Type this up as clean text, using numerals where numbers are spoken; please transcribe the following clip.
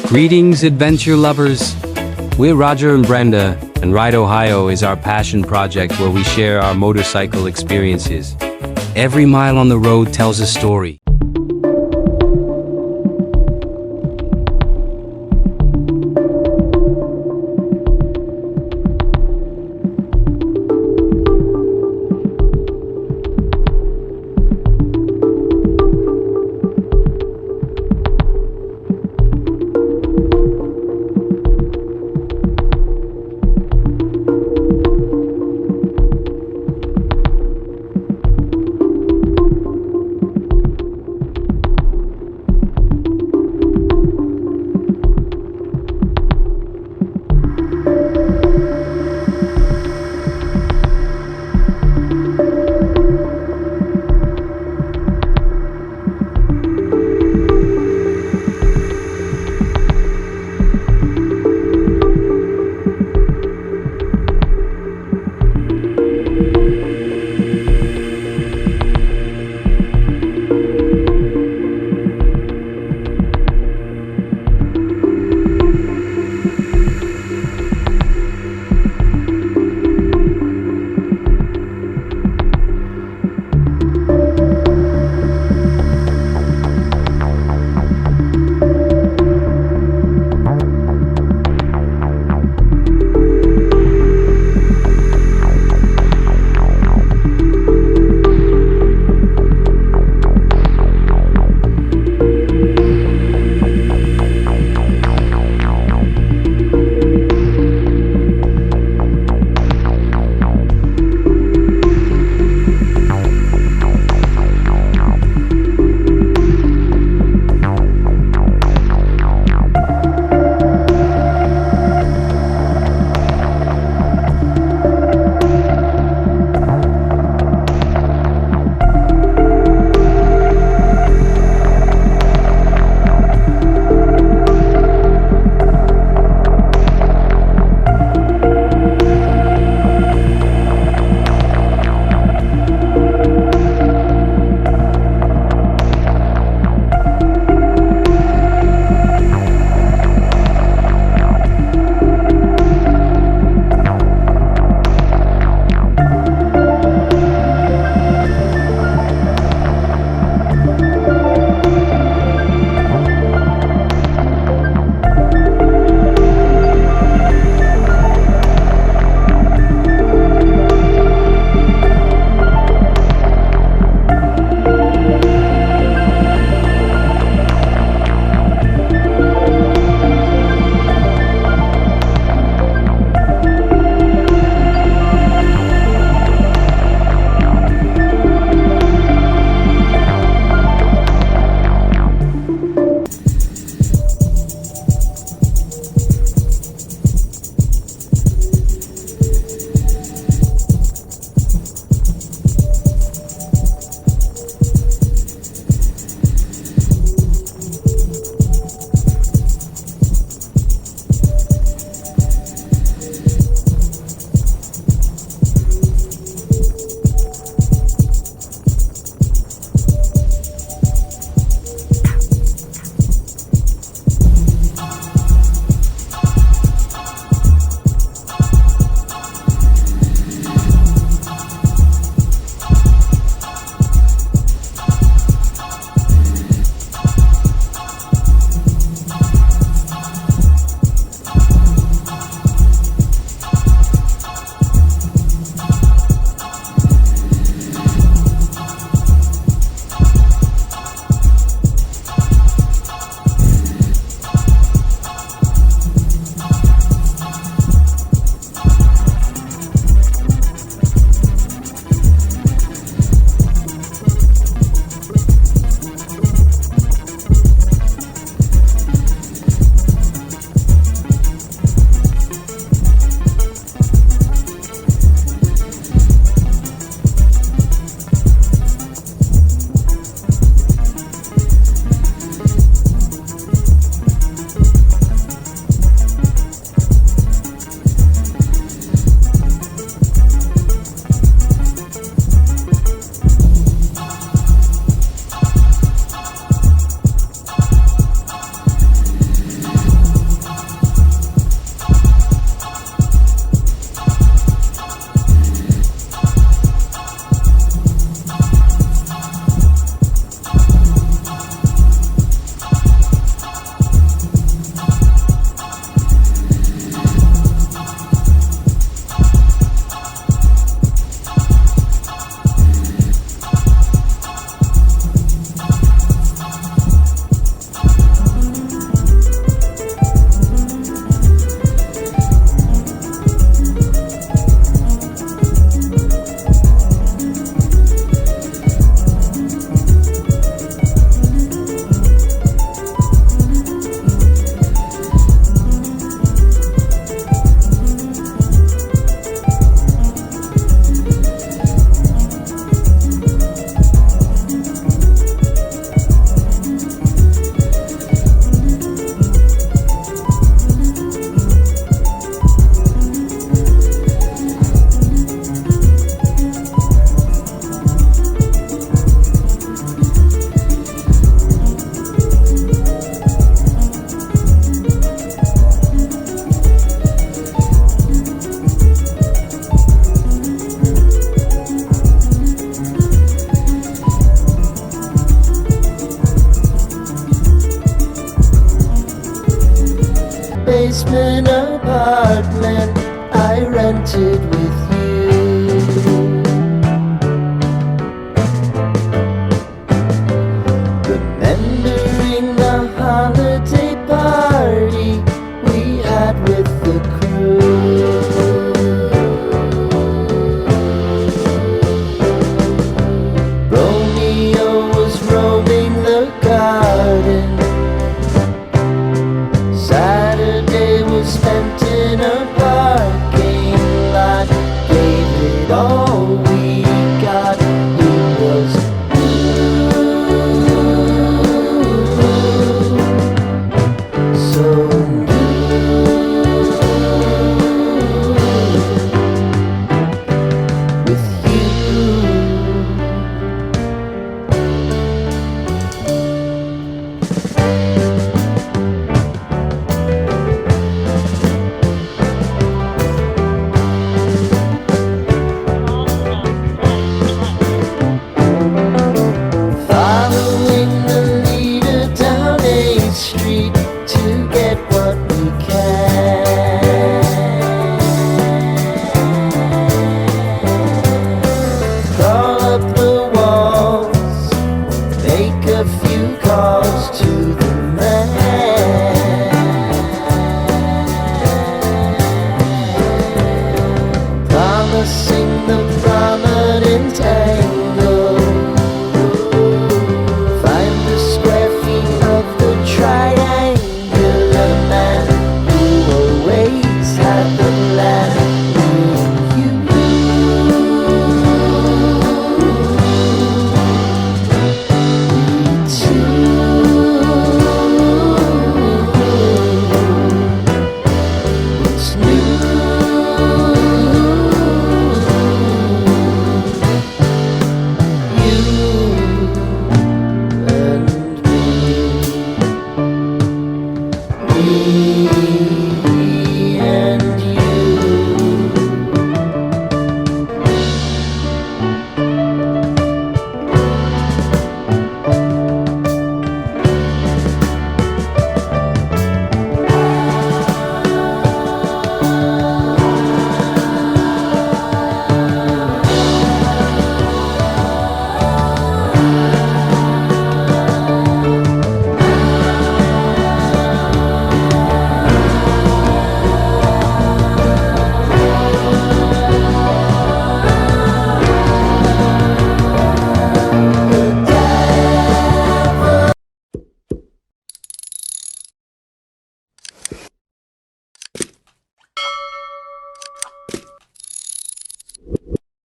Greetings, adventure lovers. We're Roger and Brenda, and Ride Ohio is our passion project where we share our motorcycle experiences. Every mile on the road tells a story. basement apartment I rented with you. Remembering the holiday party we had with the crew. Romeo was roaming the garden. Saturday was spent in a parking lot. Gave it all we got. It was so with you. Following the leader down 8th Street to get what we can. Crawl up the walls, make a few calls to the man. Promising the prominent angle. Find the square feet of the triangular man who always had the plan. You What's new? You and me.